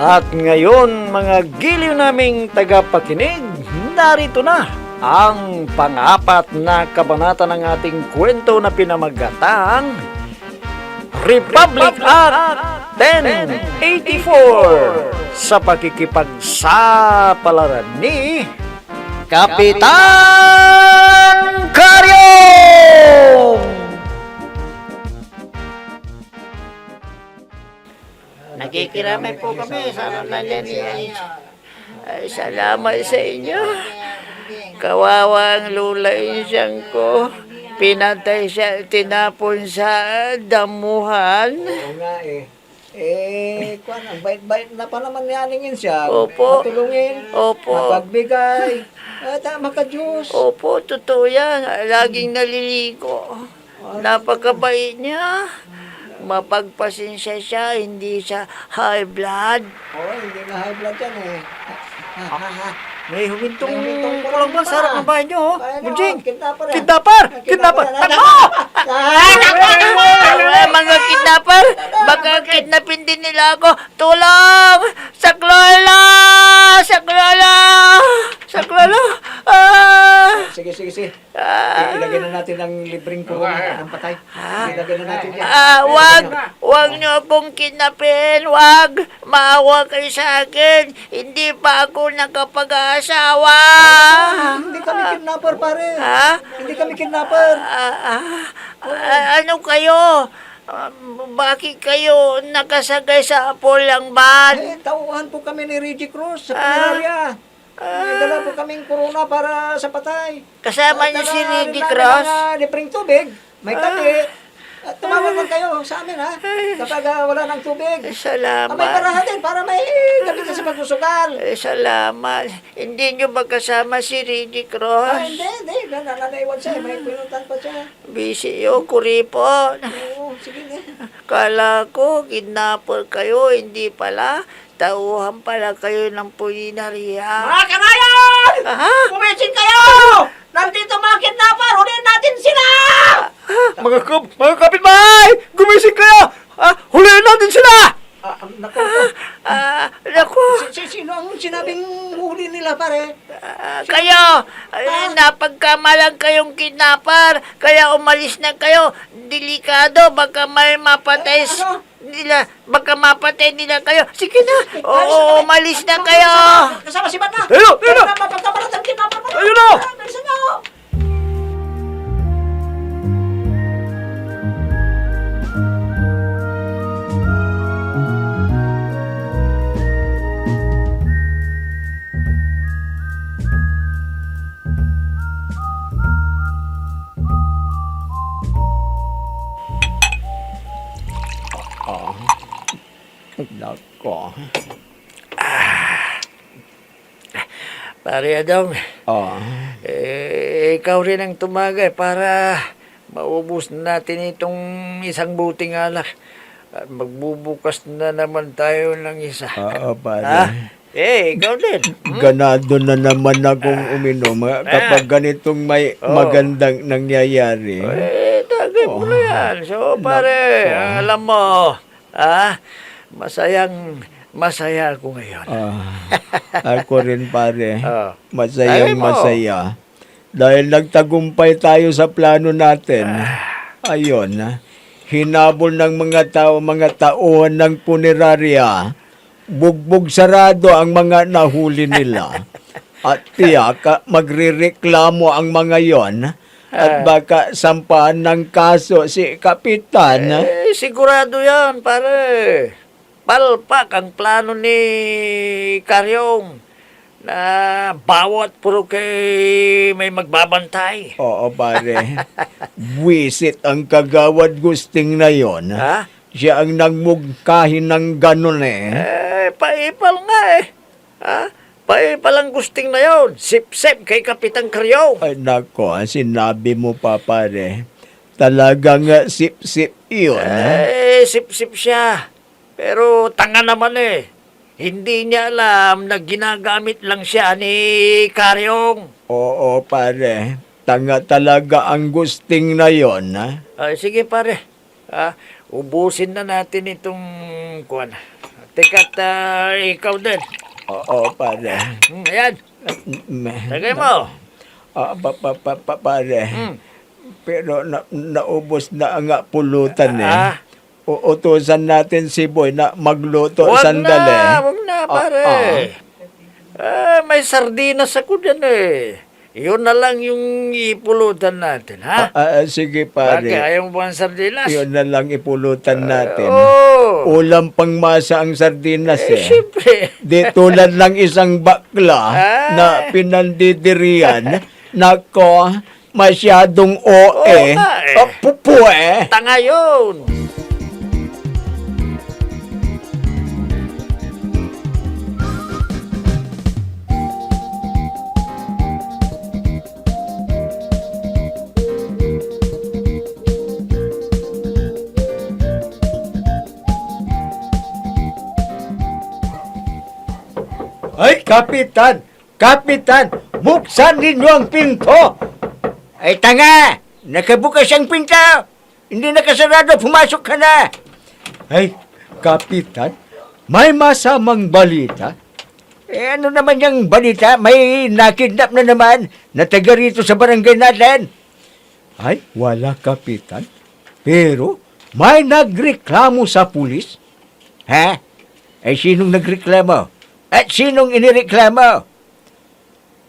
At ngayon, mga giliw naming tagapakinig, narito na ang pang-apat na kabanata ng ating kwento na pinamagatang Republic Act 1084 sa pakikipagsapalaran ni Kapitan Karyong! Nakikiramay po kami sa nanay niya. Ay, salamat sa inyo. Kawawang lula insang ko. Pinatay siya, tinapon sa damuhan. Oo nga eh. Ang bait-bait na pa naman niyalingin siya. Opo. Matulungin. Opo. Mapagbigay. Tama ka, Diyos. Opo, totoo yan. Laging naliligo. Napakabait niya. Mapagpasensya siya, hindi siya high blood. Hindi na high blood yan eh. May humintong kulang ba sa harap ng bahay niyo, oh? Munjing! Kidnapper! Kidnapper! Takbo! Mga kidnapper, baka kidnapin din nila ako. Tulong! Saklolo! Saklolo! Saklolo! Sige. Ilagay na natin ang libreng kurungan ng patay. Ilagay na natin yan. Wag niyo akong kidnapin. Wag. Maawa kayo sa akin. Hindi pa ako nakapag-asawa. Hindi kami kidnapper, pare. Ha? Hindi kami kidnapper. Ano kayo? Bakit kayo nakasagay sa Apolang Ban? Tauhan po kami ni Reggie Cruz sa Punerarya. May dala po kaming kuruna para sa patay. Kasama niyo si Reggie Dala Cross? namin ng libreng tubig. May tabi. Tumawag lang kayo sa amin, ha? Kapag wala ng tubig. May Salamat. parahan din para may gamit sa pagsusugal. Salamat. Hindi niyo ba kasama si Reggie Cross? Hindi. Nanaiwan siya. May pinutan pa siya. Busy yun, kuripon. Oo, sige na. Kala ko, kidnapper kayo, hindi pala. Tauhan pala kayo ng pulinarya. Mga kanayan! Aha! Kumisin kayo! Nandito mga kidnapper! Huliin natin sila! Mga kapitbahay! Gumising kayo! Huliin natin sila! Naku, Sino ang sinabing huli nila, pare? kayo, napagkamalang kayong kidnapper, kaya umalis na kayo. Delikado, baka may mapatay nila, baka mapatay nila kayo. Sige na, oo, umalis na kayo. Kasama si Bata! Ayun! Mapagkamalat ang kidnapper! Ayun na! Bilisan nyo! Nako. Pare Adong, ikaw rin ang tumagay para maubos natin itong isang buting alak. At magbubukas na naman tayo ng isa. Pare. Ikaw din. Ganado na naman akong uminom kapag ganitong may magandang nangyayari. Tagay mo na yan. So, pare, alam mo, masaya ako ngayon. Ako rin, pare. Ayaw mo. Masaya. Dahil nagtagumpay tayo sa plano natin. Ayon, hinabol ng mga tauhan ng punerarya. Bugbog sarado ang mga nahuli nila. At tiyak, magrireklamo ang mga yon. At baka sampahan ng kaso si Kapitan. Sigurado yan, pare. Palpak ang plano ni Karyong na bawat puro kay may magbabantay. Oo, pare. Buwisit ang kagawad gusting na yon. Siya ang nagmugkahin ng ganun Paipal nga Paipal ang gusting na yon. Sip-sip kay Kapitan Karyong. Ay, nako, sinabi mo pa, pare. Talagang sip-sip yun. Sip-sip siya. Pero tanga naman Hindi niya alam na ginagamit lang siya ni Karyong. Oo, pare. Tanga talaga ang gusting na yon, Sige, pare. Ubusin na natin itong Teka't ikaw din. Oo, pare. Ayan, tagay mo. Pare. Hmm. Pero naubos na ang pulutan eh. Ah. Uutusan natin si Boy na magluto Wag sandali. wag na, pare. May sardinas ako dyan eh. Yun na lang yung ipulutan natin, ha? Sige Bakit? pare. Ayaw mo ba ang sardinas? Yun na lang ipulutan natin. Oo. Ulam pang masa ang sardinas eh. Siyempre. Di tulad lang isang bakla Ay. na pinandidirian. Nako, masyadong OE. nga eh. Pupu eh. Tanga yun. Ay, Kapitan! Kapitan! Buksan ninyo ang pinto! Ay, tanga! Nakabukas ang pinto! Hindi nakasarado, pumasok ka na! Ay, Kapitan, may masamang balita? Ano naman yung balita? May nakidnap na naman na taga rito sa barangay natin. Ay, wala, Kapitan. Pero, may nagreklamo sa pulis. Ha? Ay, sinong nagreklamo? At sinong inireklamo?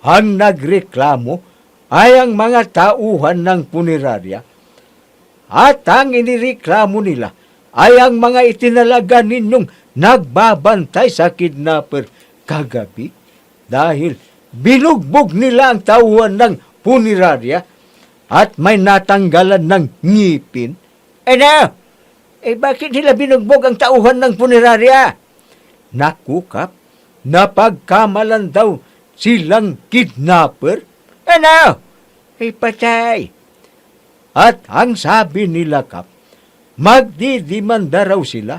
Ang nagreklamo ay ang mga tauhan ng punerarya. At ang inireklamo nila ay ang mga itinalaga ninyong nagbabantay sa kidnapper kagabi dahil binugbog nila ang tauhan ng punerarya at may natanggalan ng ngipin. Ano? Bakit nila binugbog ang tauhan ng punerarya? Nakukap, napagkamalan daw silang kidnapper? Ano? Patay. At ang sabi nila, Kap, magdidimanda raw sila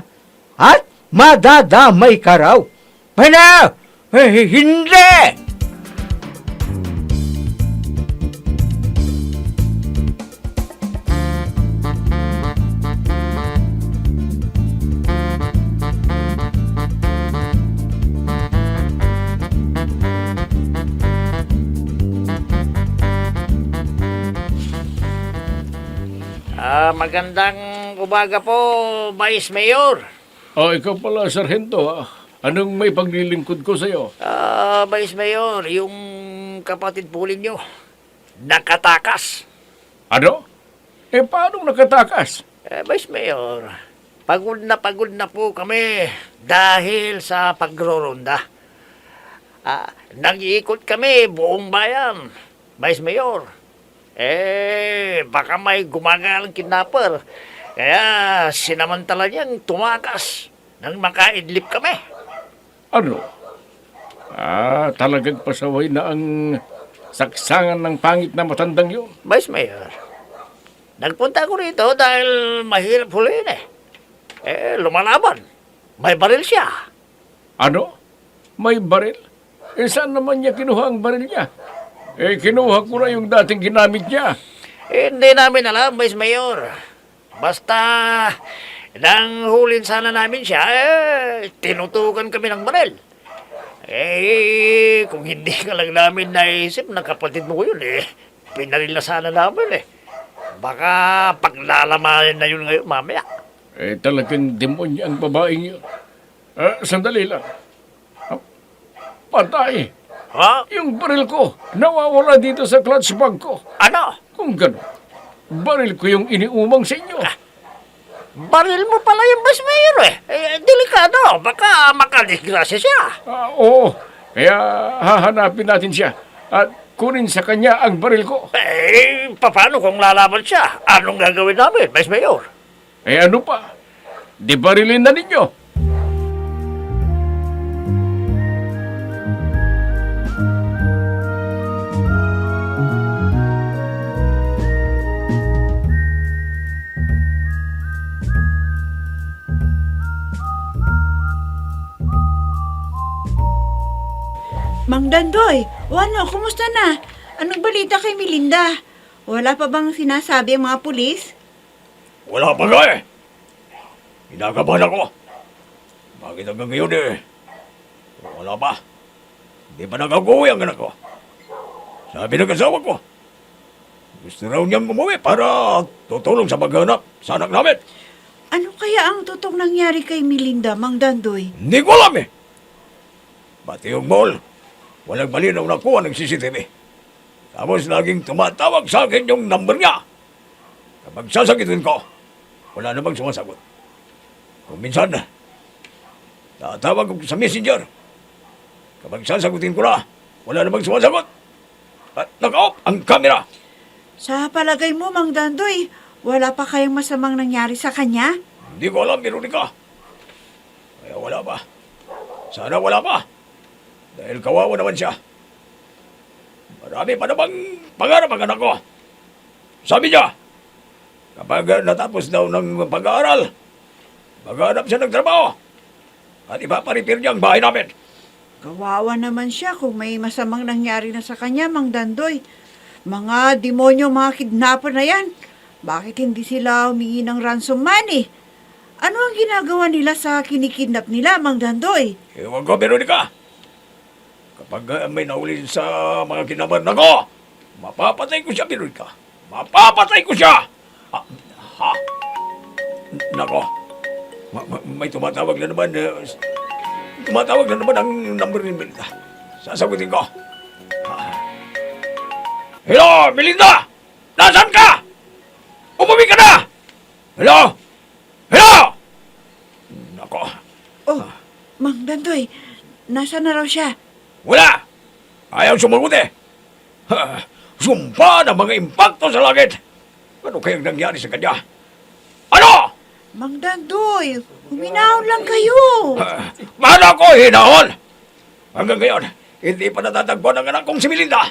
at madadamay ka raw. Ano? Hindi! Magandang umaga po, Vice Mayor. Ikaw pala, Sargento. Anong may paglilingkod ko sa'yo? Vice Mayor, yung kapatid po ninyo, nakatakas. Ano? Paano nakatakas? Vice Mayor, pagod na po kami dahil sa pagroronda. Nag-iikot kami buong bayan, Vice Mayor. Baka may gumagalang kidnapper. Kaya sinamantala niyang tumakas nang makaidlip kami. Ano? Talagang pasaway na ang saksangan ng pangit na matandang yun. Vice Mayor, nagpunta ako rito dahil mahirap huliin lumalaban. May baril siya. Ano? May baril? Saan naman niya kinuha ang baril niya? Kinuha ko na yung dating ginamit niya. Hindi namin alam, Vice Mayor. Basta, nang hulin sana namin siya, tinutukan kami ng baril. Kung hindi ka lang namin naisip na kapatid mo ko yun, pinaril na sana namin Baka paglalamanin na yun ngayon mamaya. Talagang demonyo ang babaeng yun. Sandali lang. Patay. Ha? Yung baril ko, nawawala dito sa clutch bag ko. Ano? Kung gano'n, baril ko yung iniumang sa inyo. Baril mo pala yung Vice Mayor delikado. Baka makadisgrasya siya. Oo, kaya hahanapin natin siya at kunin sa kanya ang baril ko. Paano kung lalaban siya? Anong gagawin namin, Vice Mayor? Ano pa? Di barilin na ninyo. Mang Dandoy, Wano, kumusta na? Anong balita kay Melinda? Wala pa bang sinasabi ang mga pulis? Wala pa nga eh. Inagaban ako. Bakit hanggang ngayon wala pa. Hindi pa nakakuwi ang anak ko. Sabi ng asawa ko, gusto raw niyang umuwi para tutulong sa paghanap sa anak namin. Ano kaya ang totoong nangyari kay Melinda, Mang Dandoy? Hindi ko alam Pati yung mall, walang malinaw na kuha ng CCTV. Tapos laging tumatawag sa akin yung number niya. Kapag sasagitin ko, wala namang sumasagot. Kung minsan, tatawag ko sa messenger. Kapag sasagutin ko na, wala namang sumasagot. At naka-off ang camera. Sa palagay mo, Mang Dandoy, wala pa kayang masamang nangyari sa kanya? Hindi ko alam, Veronica. Kaya wala pa. Sana wala pa. Dahil kawawa naman siya. Marami pa namang pangarap ang anak ko. Sabi niya, kapag natapos daw ng pag-aaral, maghanap siya ng trabaho. At ipaparipir niya ang bahay namin. Kawawa naman siya kung may masamang nangyari na sa kanya, Mang Dandoy. Mga demonyo, mga kidnapper na yan. Bakit hindi sila humingi ng ransom money? Ano ang ginagawa nila sa kinikidnap nila, Mang Dandoy? Ewan ko, Veronica. Kapag may nahuli sa mga kinabar na ko, mapapatay ko siya, Veronica. Mapapatay ko siya! Ha? Nako. May tumatawag na naman. Tumatawag na naman ang number ni Melinda. Sasagutin ko. Hello, Melinda! Nasaan ka? Umuwi ka na! Hello? Hello! Nako. Oh, Mang Dandoy, nasa na raw siya? Wala! Ayaw sumagot Sumpa ng mga impacto sa langit. Ano kayang nangyari sa kanya? Ano? Mang Dandoy, huminahon lang kayo. Paano ako hinahon? Hanggang ngayon, hindi pa natatagpuan ang anak kong si Melinda.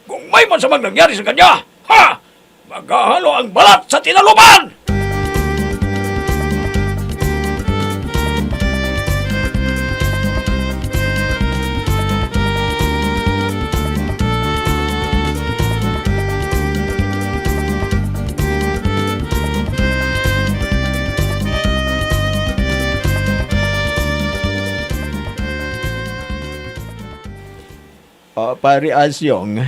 Kung may masamang nangyari sa kanya, maghahalo ang balat sa tinalupan! Pari Asyong,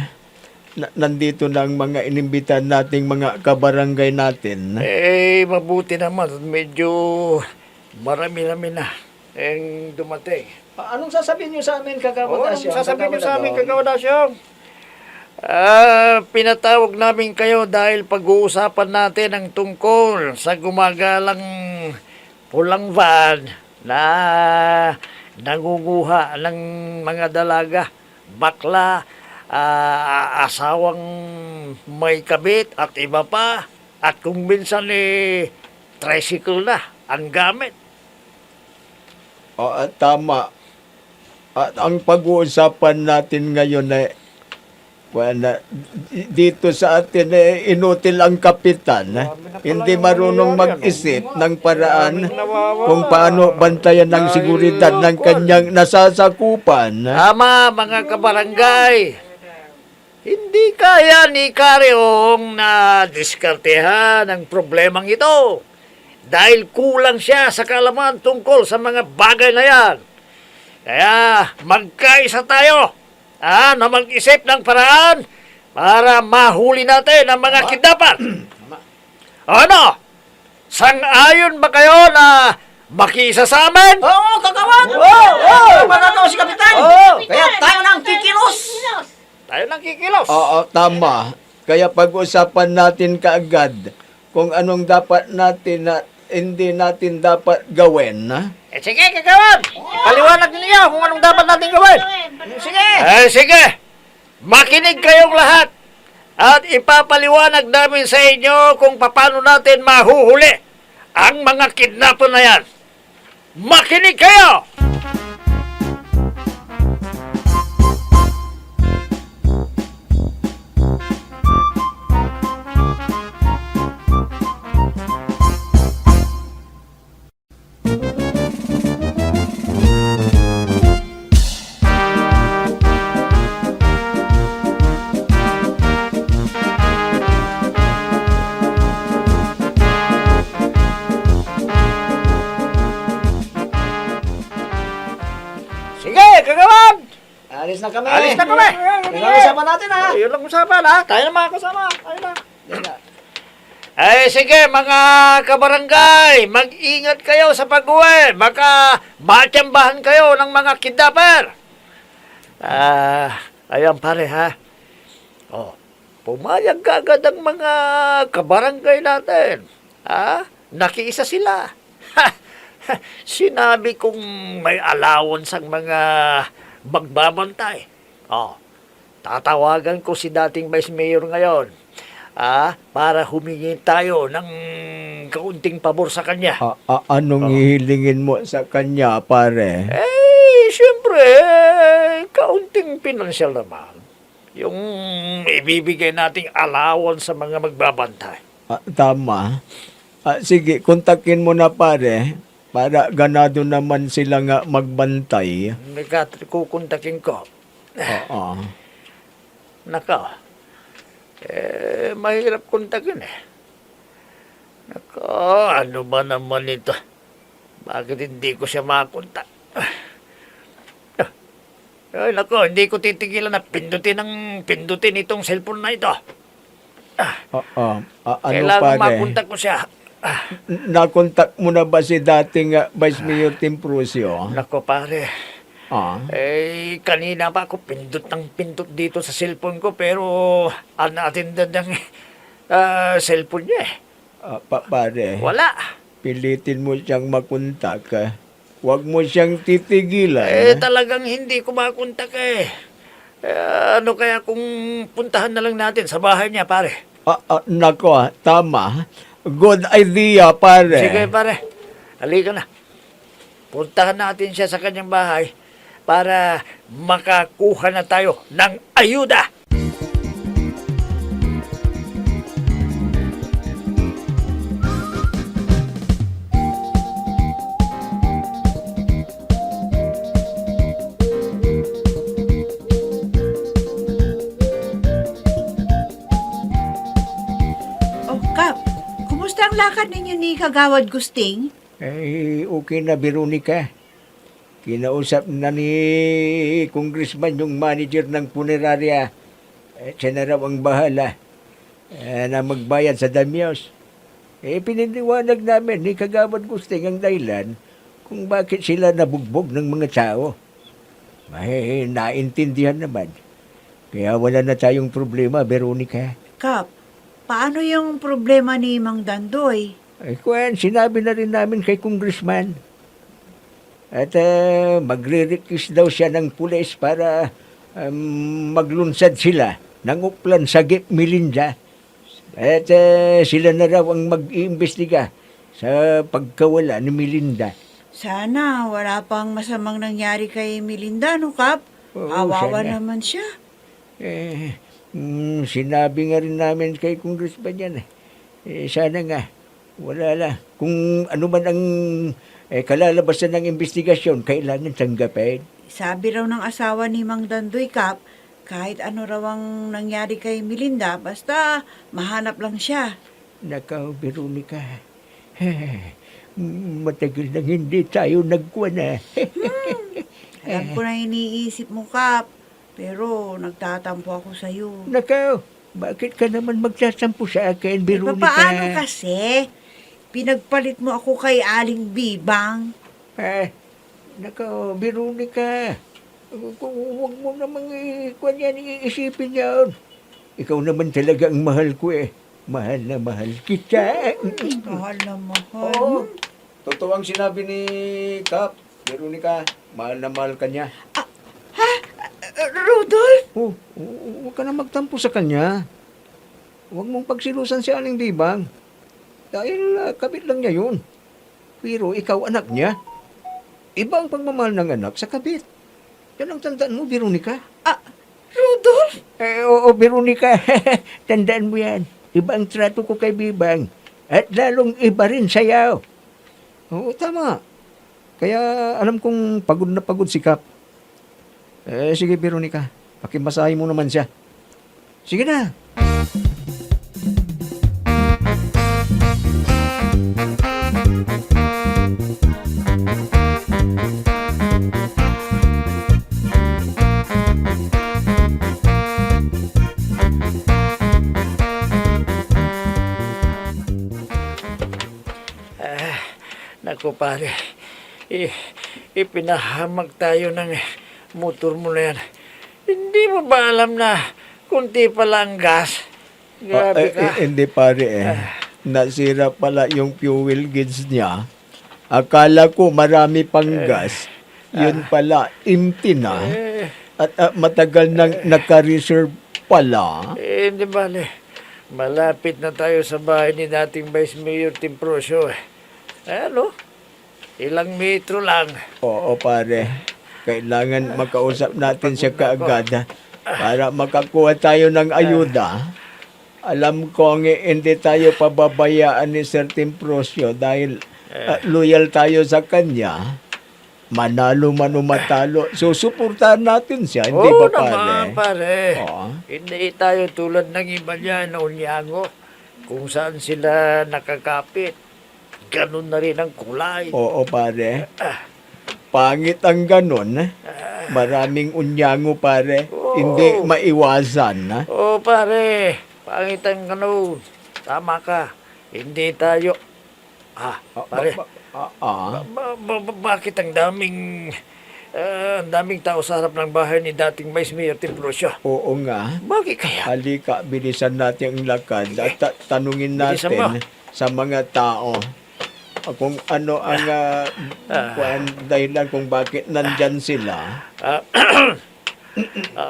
nandito na ang mga inimbitan nating mga kabarangay natin. Mabuti naman. Medyo marami-rami na ang dumating. Anong sasabihin niyo sa amin, Oo, sasabihin niyo sa amin, Kagawadasyong. Pinatawag namin kayo dahil pag-uusapan natin ang tungkol sa gumagalang pulang van na nangunguha ng mga dalaga, bakla, asawang may kabit at iba pa. At kung minsan tricycle na ang gamit. Tama. At ang pag-uusapan natin ngayon dito sa atin inutil ang kapitan. Hindi marunong mag-isip ng paraan kung paano bantayan ng seguridad ng kanyang nasasakupan. Tama, mga kabarangay. Hindi kaya ni Kareong na diskartehan ang problemang ito dahil kulang siya sa kaalaman tungkol sa mga bagay na yan. Kaya magkaisa tayo na mag-isip ng paraan para mahuli natin ang mga kidnapper. Ano? Sang-ayon ba kayo na makiisa sa amin? Oo, kagawad! Oo! Manataw si Kapitan! Kaya tayo nang kikilos! Tayo lang kikilos. Tama. Kaya pag-usapan natin kaagad kung anong dapat natin na hindi natin dapat gawin. Sige, kagawad! Paliwanag niyo kung anong dapat natin gawin. Sige! Sige! Makinig kayong lahat at ipapaliwanag namin sa inyo kung paano natin mahuhuli ang mga kidnapper na yan. Makinig kayo! Sige, kagawad! Alis na kami. Alis na kami! Yun ang usapan natin, ha? Yun lang usapan, ha? Tayo na mga kasama. Tayo na. Ay, sige, mga kabarangay, mag-ingat kayo sa pag-uwi. Baka matsambahan kayo ng mga kidnapper. Ayan pare, ha? Oh, pumayag agad ang mga kabarangay natin. Ha? Nakiisa sila. Sinabi kong may allowance ang mga magbabantay. Oh, tatawagan ko si dating Vice Mayor ngayon. Para humingi tayo ng kaunting pabor sa kanya. Anong hihilingin mo sa kanya, pare? Siyempre, kaunting pinansyal naman. Yung ibibigay nating allowance sa mga magbabantay. Tama. Sige, kontakin mo na, pare. Para ganado naman sila nga magbantay. Kukuntakin ko. Oo. Naka, mahirap kontakin eh. Naka, ano ba naman ito? Bakit hindi ko siya makakontak? Ay, nako, hindi ko titigilan na pindutin itong cellphone na ito. Ano, Kailangan pare? makontak ko siya. Nakontak mo na ba si dating Vice Mayor Timprusio? Nako, pare. Kanina pa ako pindot dito sa cellphone ko pero unattended ang cellphone niya eh. Pare, Wala. pilitin mo siyang makontak. Huwag mo siyang titigilan. Talagang hindi ko makontak eh. Ano kaya kung puntahan na lang natin sa bahay niya, pare? Nako, tama. Good idea, pare. Sige, pare. Halika na. Puntahan natin siya sa kanyang bahay para makakuha na tayo ng ayuda. Oh, Kap, kumusta ang lakad ninyo ni Kagawad Gusting? Okay na, Veronica. Kinausap na ni Congressman yung manager ng punerarya. Siya na raw ang bahala na magbayad sa damyos. Pininiwanag namin ni Kagawad Gusting ang dahilan kung bakit sila nabugbog ng mga tao. Naintindihan naman. Kaya wala na tayong problema, Veronica. Kap, paano yung problema ni Mang Dandoy? Sinabi na rin namin kay Congressman. At magre-request daw siya ng pulis para maglunsad sila ng uplan sa Gip Milinda. At sila na raw ang mag-iimbestiga sa pagkawala ni Milinda. Sana wala pang masamang nangyari kay Melinda, no, Kap? Oo, Awawa sana. naman siya. Sinabi nga rin namin kay Congressman yan. Sana nga, wala lang. Kung ano man ang kalalabasan ng investigasyon, kailangan tanggapin. Sabi raw ng asawa ni Mang Dandoy, Kap, kahit ano raw ang nangyari kay Melinda, basta mahanap lang siya. Nakaw, Veronica. Matagal nang hindi tayo nagkuha na. Alam ko na iniisip mo, Kap, pero nagtatampo ako sa'yo. Nakaw, bakit ka naman magsasampo sa akin, Veronica? Paano kasi? Pinagpalit mo ako kay Aling Bibang. Nakaw, Veronica. Huwag mo namang iisipin yan. Ikaw naman talaga ang mahal ko eh. Mahal na mahal kita. Mahal na mahal. Oo. Totoo ang sinabi ni Kap. Veronica, mahal na mahal ka niya. Rudolph? Huwag ka na magtampo sa kanya. Huwag mong pagsilusan si Aling Bibang. Dahil kabit lang niya yun. Pero ikaw anak niya. Iba ang pagmamahal ng anak sa kabit. Yan ang tandaan mo, Veronica. Rudolph? Oo, Veronica. Tandaan mo yan. Iba ang trato ko kay Bibang. At lalong iba rin sa'yo. Oo, tama. Kaya alam kong pagod na pagod si Kap. Sige, Veronica. Pakimasahe mo naman siya. Sige na. Nako pare, ipinahamag tayo ng motor mo na yan. Hindi mo ba alam na kunti pala ang gas? Grabe ka. Hindi pare Nasira pala yung fuel gauge niya. Akala ko marami pang gas. Yun pala, empty na. At matagal nang naka-reserve pala. Hindi bale. Malapit na tayo sa bahay ni dating Vice Mayor Timprosyo. Ano? Ilang metro lang. Oo pare, kailangan makausap natin siya kaagad para makakuha tayo ng ayuda. Alam ko hindi tayo pababayaan ni Sir Timprosyo dahil loyal tayo sa kanya. Manalo man o matalo, susuportahan natin siya, hindi Oo ba pare? naman, pare. Oo. Hindi tayo tulad ng iba niya na unyango. Kung saan sila nakakapit, ganun na rin ang kulay. Oo pare. Pangit ang ganun. Maraming unyango pare. Oo. Hindi maiwasan. Oo, pare. Pangit ang ganun. Tama ka. Hindi tayo... pare. Bakit ang daming tao sa harap ng bahay ni dating Vice Mayor Timprosyo? Oo nga. Bakit kaya? Halika, bilisan natin ang lakad at tanungin Bilisan mo. natin sa mga tao kung ano ang dahilan kung bakit nandyan sila.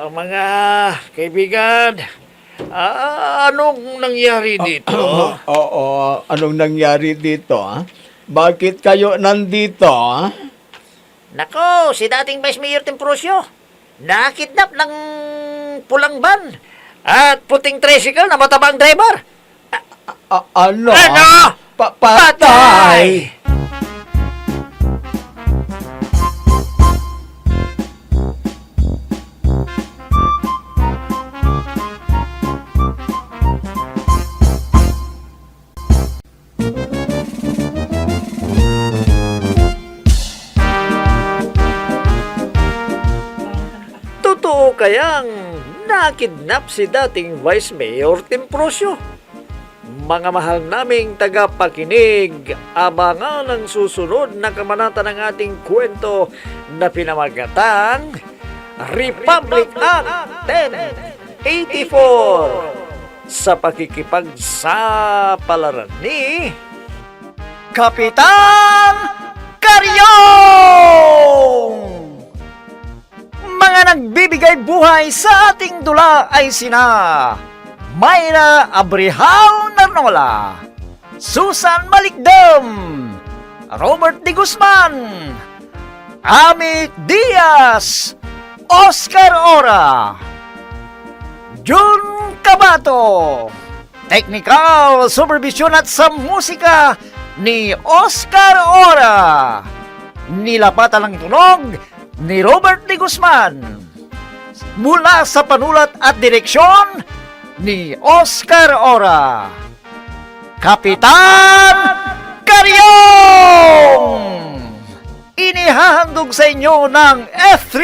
Mga kaibigan, anong nangyari dito? Oo, anong nangyari dito? Bakit kayo nandito? Nako, si dating Vice Mayor Timprosyo, nakidnap ng pulang van at puting tricycle na matabang driver. Ano? Ano? Patay! Totoo kayang nakidnap si dating Vice Mayor Timprosyo? Mga mahal naming tagapakinig, abangan ang susunod na kabanata ng ating kwento na pinamagatang Republic Act 1084 sa pakikipagsapalaran ni Kapitan Karyong! Mga nagbibigay buhay sa ating dula ay sina Mayra Abrihal Narnola, Susan Malikdam, Robert D. Guzman, Amit Diaz, Oscar Ora, Jun Cabato, Technical Supervision at sa musika ni Oscar Ora, nilapatan ng tunog ni Robert D. Guzman, mula sa panulat at direksyon ni Oscar Ora, Kapitan Karyong! Inihahandog sa inyo ng F3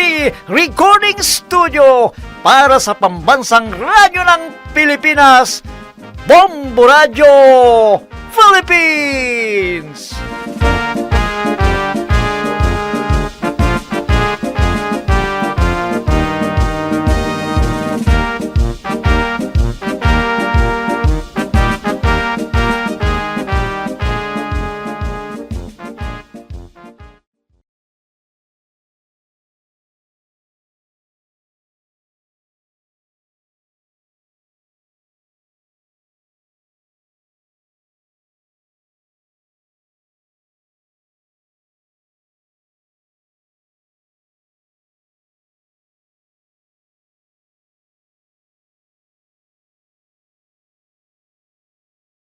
Recording Studio para sa pambansang radyo ng Pilipinas, Bombo Radio Philippines!